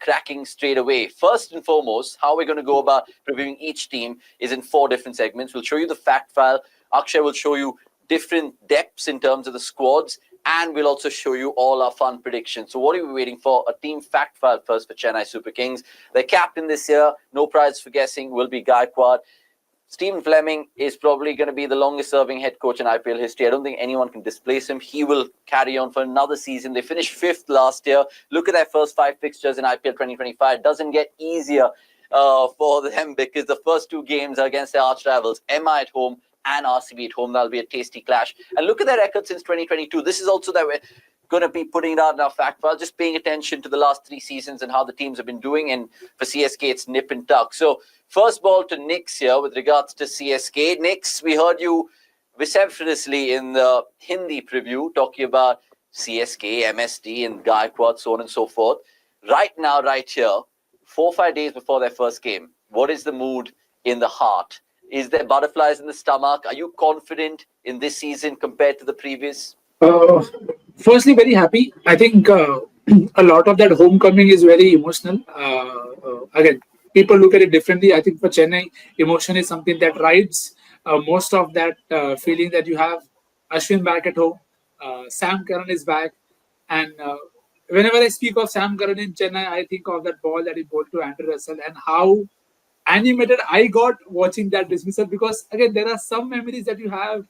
cracking straight away. First and foremost, how we're going to go about previewing each team is in 4 different segments. We'll show you the fact file. Akshay will show you different depths in terms of the squads, and we'll also show you all our fun predictions. So what are we waiting for? A team fact file first for Chennai Super Kings. Their captain this year, no prize for guessing, will be Gaikwad. Stephen Fleming is probably going to be the longest-serving head coach in IPL history. I don't think anyone can displace him. He will carry on for another season. They finished 5th last year. Look at their first 5 fixtures in IPL 2025. It doesn't get easier for them because the first 2 games are against their arch-rivals, MI at home and RCB at home. That'll be a tasty clash. And look at their record since 2022. This is also that we're going to be putting it out in our fact file, just paying attention to the last 3 seasons and how the teams have been doing. And for CSK, it's nip and tuck. So first ball to Nix here with regards to CSK. Nix, we heard you vociferously in the Hindi preview talking about CSK, MSD and Gaikwad, so on and so forth. Right now, right here, 4-5 days before their first game, what is the mood in the heart? Is there butterflies in the stomach? Are you confident in this season compared to the previous? Firstly, very happy. I think a lot of that homecoming is very emotional. Again, people look at it differently. I think for Chennai, emotion is something that rides most of that feeling that you have. Ashwin back at home, Sam Curran is back, and whenever I speak of Sam Curran in Chennai, I think of that ball that he bowled to Andrew Russell and how animated I got watching that dismissal, because again there are some memories that you have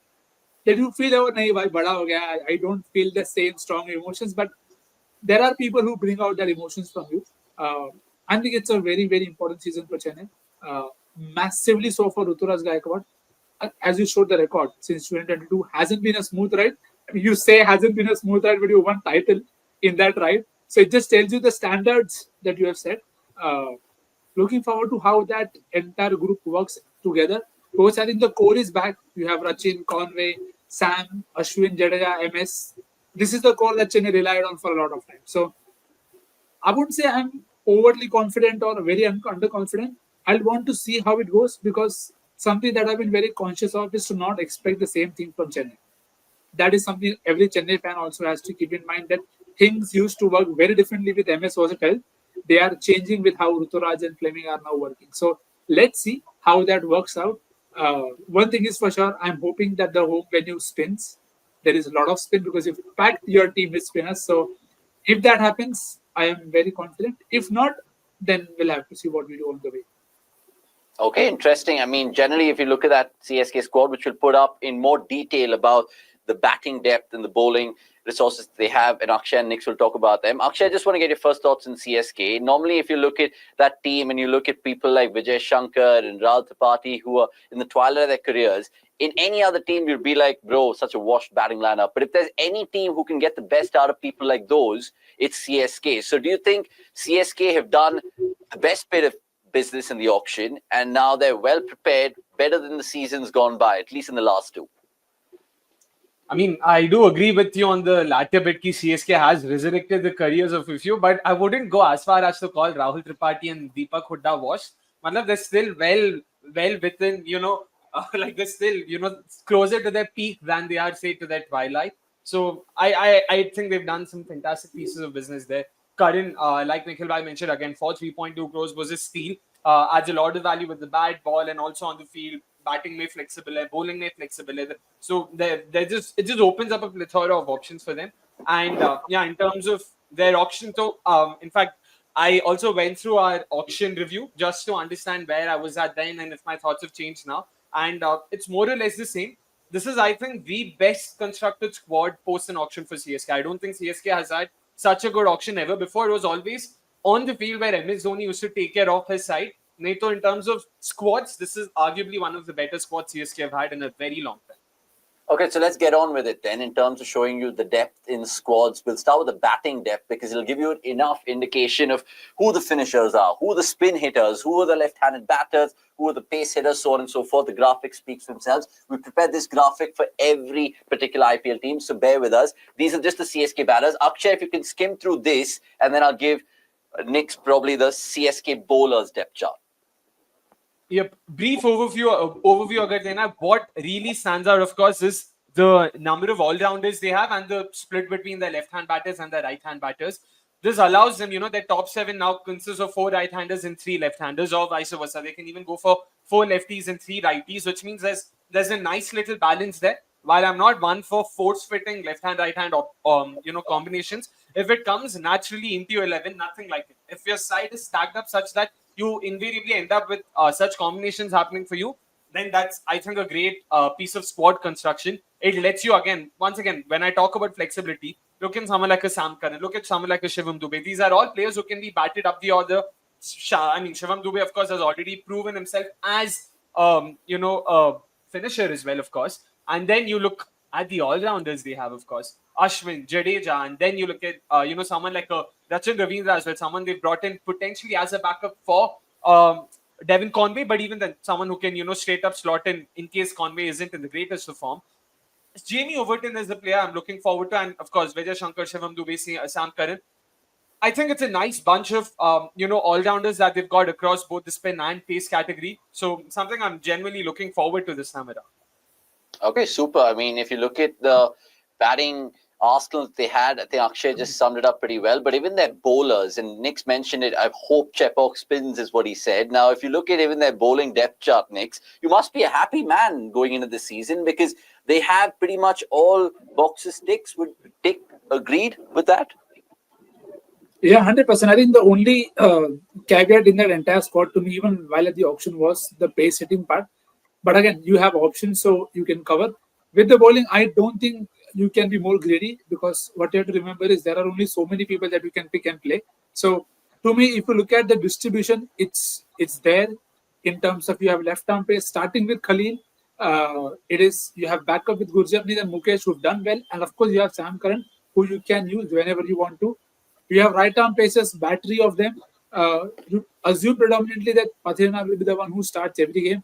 that you feel, oh nahi bhai bada ho gaya, I don't feel the same strong emotions, but there are people who bring out their emotions from you. I think it's a very, very important season for Chennai, massively so for Ruturaj Gaikwad. As you showed the record, since 2022 hasn't been a smooth ride. I mean, you say hasn't been a smooth ride, but you won title in that ride, so it just tells you the standards that you have set. Looking forward to how that entire group works together. Because I think the core is back. You have Rachin, Conway, Sam, Ashwin, Jadeja, MS. This is the core that Chennai relied on for a lot of time. So I wouldn't say I'm overly confident or very underconfident. I'll want to see how it goes, because something that I've been very conscious of is to not expect the same thing from Chennai. That is something every Chennai fan also has to keep in mind, that things used to work very differently with MS Versatile. They are changing with how Ruturaj and Fleming are now working. So let's see how that works out. One thing is for sure, I'm hoping that the home venue spins. There is a lot of spin because you've packed your team with spinners. So if that happens, I am very confident. If not, then we'll have to see what we do on the way. Okay, interesting. I mean, generally, if you look at that CSK squad, which we'll put up in more detail about the batting depth and the bowling resources they have, and Akshay and Nix will talk about them. Akshay, I just want to get your first thoughts on CSK. Normally, if you look at that team and you look at people like Vijay Shankar and Rahul Tripathi, who are in the twilight of their careers, in any other team, you'd be like, bro, such a washed batting lineup. But if there's any team who can get the best out of people like those, it's CSK. So do you think CSK have done the best bit of business in the auction, and now they're well prepared, better than the seasons gone by, at least in the last 2? I mean, I do agree with you on the latter bit. Ki CSK has resurrected the careers of a few, but I wouldn't go as far as to call Rahul Tripathi and Deepak Hooda washed. Matlab, they're still well within, like they're still, closer to their peak than they are, say, to their twilight. So I think they've done some fantastic pieces of business there. Karan, like Nikhil Bhai mentioned, again, for 3.2 crores was a steal. Adds a lot of value with the bat, ball, and also on the field. Batting may flexible, bowling may flexible. So it just opens up a plethora of options for them. And in terms of their auction, so in fact, I also went through our auction review just to understand where I was at then and if my thoughts have changed now. And it's more or less the same. This is, I think, the best constructed squad post an auction for CSK. I don't think CSK has had such a good auction ever before. It was always on the field where MS Dhoni used to take care of his side. Nato, in terms of squads, this is arguably one of the better squads CSK have had in a very long time. Okay, so let's get on with it then in terms of showing you the depth in squads. We'll start with the batting depth because it'll give you enough indication of who the finishers are, who are the spin hitters, who are the left-handed batters, who are the pace hitters, so on and so forth. The graphic speaks for themselves. We prepared this graphic for every particular IPL team, so bear with us. These are just the CSK batters. Akshay, if you can skim through this, and then I'll give Nick's probably the CSK bowlers depth chart. Yep. Brief overview agar dena, what really stands out, of course, is the number of all-rounders they have and the split between the left-hand batters and the right-hand batters. This allows them, their top 7 now consists of 4 right-handers and 3 left-handers, or vice versa. They can even go for 4 lefties and 3 righties, which means there's a nice little balance there. While I'm not one for force-fitting left-hand, right-hand, combinations, if it comes naturally into your 11, nothing like it. If your side is stacked up such that you invariably end up with such combinations happening for you, then that's, I think, a great piece of squad construction. It lets you, once again, when I talk about flexibility, look at someone like a Sam Curran, look at someone like a Shivam Dube. These are all players who can be batted up the order. Shivam Dube, of course, has already proven himself as, a finisher as well, of course. And then you look at the all-rounders they have, of course. Ashwin, Jadeja, and then you look at, someone like a Rachin Ravindra as well, someone they brought in potentially as a backup for Devin Conway, but even then, someone who can, straight up slot in case Conway isn't in the greatest of form. Jamie Overton is the player I'm looking forward to, and of course, Vijay Shankar, Shivam Dube, Sam Curran. I think it's a nice bunch of, all-rounders that they've got across both the spin and pace category. So something I'm genuinely looking forward to this time around. Okay, super. I mean, if you look at the batting arsenal that they had, I think Akshay just summed it up pretty well. But even their bowlers, and Nick's mentioned it, I hope Chepauk spins is what he said. Now, if you look at even their bowling depth chart, Nick's, you must be a happy man going into the season because they have pretty much all boxes ticks. Would Tick agreed with that? Yeah, 100%. I think the only caveat in that entire squad to me, even while at the auction, was the pace hitting part. But again, you have options, so you can cover. With the bowling, I don't think you can be more greedy because what you have to remember is there are only so many people that you can pick and play. So to me, if you look at the distribution, it's there in terms of you have left arm pace starting with Khalil. It is you have backup with Gurjapneet and Mukesh who've done well, and of course you have Sam Curran who you can use whenever you want to. You have right arm paces, battery of them. You assume predominantly that Pathirana will be the one who starts every game.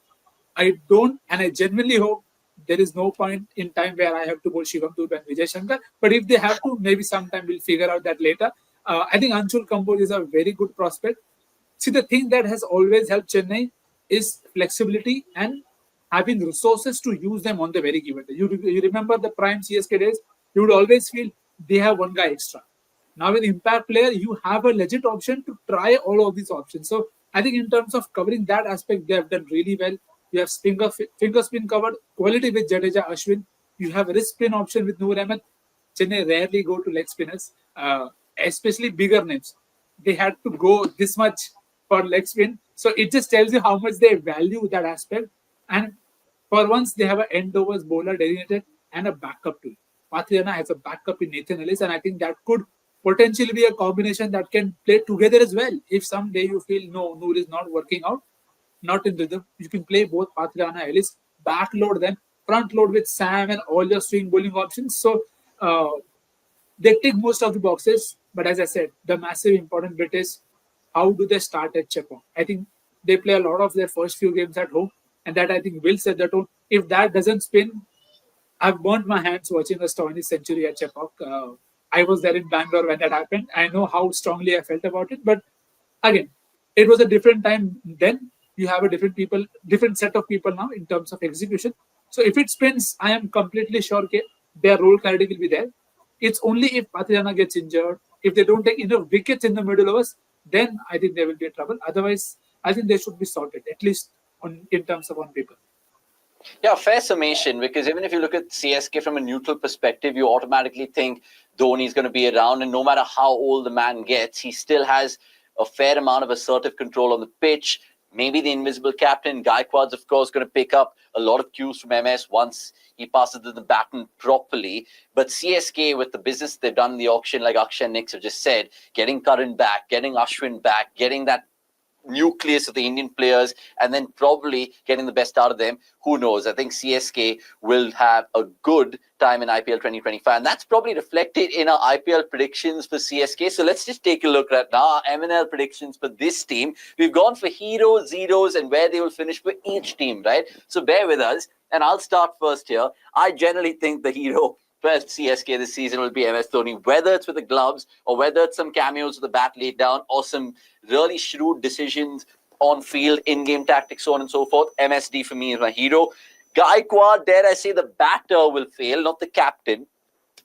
I don't, and I genuinely hope there is no point in time where I have to bowl Shivam Dube and Vijay Shankar. But if they have to, maybe sometime we'll figure out that later. I think Anshul Kamboj is a very good prospect. See, the thing that has always helped Chennai is flexibility and having resources to use them on the very given day. You remember the prime CSK days, you would always feel they have one guy extra. Now with impact player, you have a legit option to try all of these options. So I think in terms of covering that aspect, they have done really well. You have finger spin covered, quality with Jadeja, Ashwin. You have a wrist spin option with Noor Ahmed. Chennai rarely go to leg spinners, especially bigger names. They had to go this much for leg spin. So it just tells you how much they value that aspect. And for once, they have an end overs bowler designated and a backup too. Pathirana has a backup in Nathan Ellis, and I think that could potentially be a combination that can play together as well. If someday you feel no, Noor is not working out, not in rhythm, you can play both Pathirana, Ellis, backload them, front load with Sam and all your swing bowling options. So they tick most of the boxes. But as I said, the massive important bit is how do they start at Chepauk? I think they play a lot of their first few games at home, and that I think will set the tone. If that doesn't spin, I've burnt my hands watching a Stoinis century at Chepauk. I was there in Bangalore when that happened. I know how strongly I felt about it. But again, it was a different time then. You have a different set of people now in terms of execution. So if it spins, I am completely sure their role clarity will be there. It's only if Pathirana gets injured, if they don't take enough wickets in the middle overs, then I think they will be in trouble. Otherwise, I think they should be sorted, at least in terms of on paper. Yeah, fair summation, because even if you look at CSK from a neutral perspective, you automatically think Dhoni is going to be around, and no matter how old the man gets, he still has a fair amount of assertive control on the pitch. Maybe the invisible captain, Gaikwad's, of course, going to pick up a lot of cues from MS once he passes the baton properly. But CSK, with the business they've done in the auction, like Akshay and Nix have just said, getting Karan back, getting Ashwin back, getting that nucleus of the Indian players, and then probably getting the best out of them. Who knows? I think CSK will have a good time in IPL 2025, and that's probably reflected in our IPL predictions for CSK. So let's just take a look right now. Our MNL predictions for this team. We've gone for heroes, zeros, and where they will finish for each team, right? So bear with us, and I'll start first here. I generally think the hero for CSK this season will be MS Dhoni, whether it's with the gloves or whether it's some cameos with the bat laid down or some really shrewd decisions on field, in-game tactics, so on and so forth. MSD for me is my hero. Gaikwad, dare I say, the batter will fail, not the captain.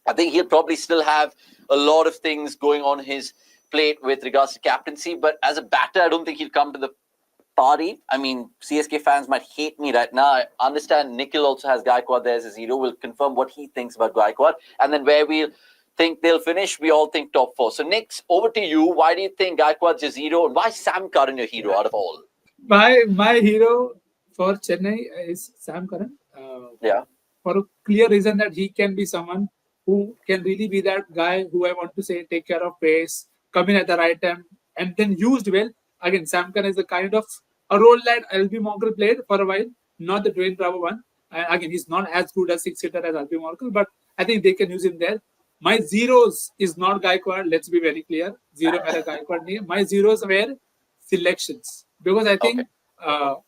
I think he'll probably still have a lot of things going on his plate with regards to captaincy, but as a batter, I don't think he'll come to the party. I mean, CSK fans might hate me right now. I understand Nikhil also has Gaikwad there as his hero. We'll confirm what he thinks about Gaikwad. And then where we'll think they'll finish, we all think top 4. So, Nick, over to you. Why do you think Gaikwad's your hero? And why Sam Curran your hero out of all? My hero for Chennai is Sam Curran. Yeah. For a clear reason that he can be someone who can really be that guy who I want to say take care of pace, come in at the right time, and then used well. Again, Sam Curran is the kind of a role that LB Moncrief played for a while, not the Dwayne Bravo one. And again, he's not as good as six-hitter as LB Moncrief, but I think they can use him there. My zeros is not Gaikwad. Let's be very clear. Zero mera Gaikwad nahi. My zeros were selections because I think,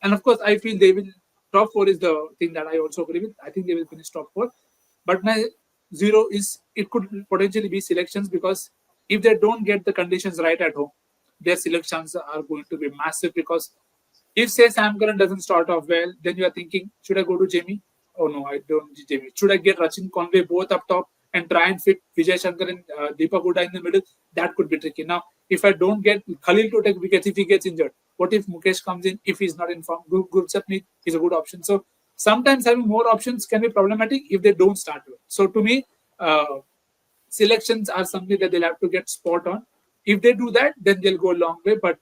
and of course, I feel they will. Top 4 is the thing that I also agree with. I think they will finish top 4. But my zero is it could potentially be selections because if they don't get the conditions right at home, their selections are going to be massive because if say Sam Curran doesn't start off well, then you are thinking, should I go to Jamie? Oh no, I don't need Jamie. Should I get Rachin Conway both up top and try and fit Vijay Shankar and Deepak Hooda in the middle? That could be tricky. Now, if I don't get Khalil to take wickets if he gets injured, what if Mukesh comes in if he's not in form? Gurjapneet is a good option. So sometimes having more options can be problematic if they don't start well. So to me, selections are something that they'll have to get spot on. If they do that, then they'll go a long way. But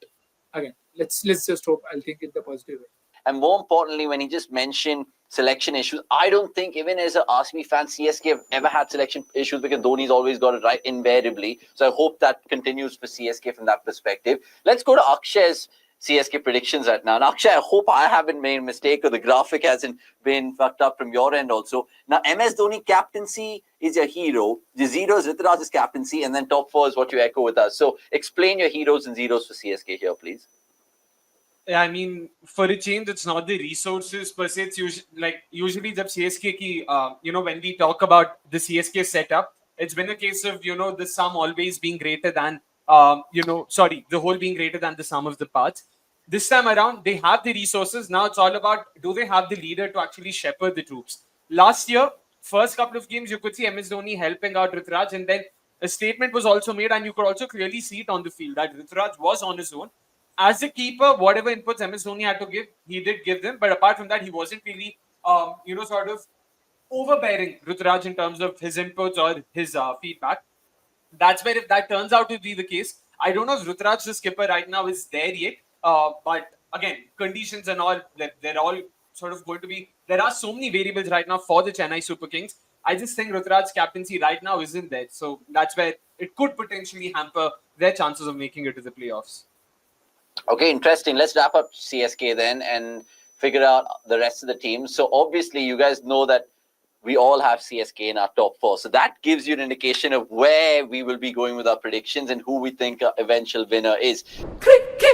again, let's just hope. I'll think in the positive way. And more importantly, when he just mentioned selection issues, I don't think even as a RCB fan, CSK have ever had selection issues because Dhoni's always got it right invariably. So I hope that continues for CSK from that perspective. Let's go to Akshay's CSK predictions right now. And Akshay, I hope I haven't made a mistake or the graphic hasn't been fucked up from your end also. Now, MS Dhoni captaincy is your hero. The zero is Ruturaj's captaincy, and then top 4 is what you echo with us. So explain your heroes and zeros for CSK here, please. Yeah, I mean, for a change, it's not the resources per se. It's usually the CSK ki, when we talk about the CSK setup, it's been a case of, the sum always being greater than, the whole being greater than the sum of the parts. This time around, they have the resources. Now it's all about, do they have the leader to actually shepherd the troops? Last year, first couple of games, you could see MS Dhoni helping out Ruturaj, and then a statement was also made, and you could also clearly see it on the field that Ruturaj was on his own. As a keeper, whatever inputs MS Dhoni had to give, he did give them. But apart from that, he wasn't really, sort of overbearing Ruturaj in terms of his inputs or his feedback. That's where if that turns out to be the case, I don't know if Ruturaj, the skipper right now, is there yet. But again, conditions and all, they're all sort of going to be. There are so many variables right now for the Chennai Super Kings. I just think Ruturaj's captaincy right now isn't there. So that's where it could potentially hamper their chances of making it to the playoffs. Okay, interesting. Let's wrap up CSK then and figure out the rest of the teams. So obviously, you guys know that we all have CSK in our top 4. So that gives you an indication of where we will be going with our predictions and who we think our eventual winner is. Cricket!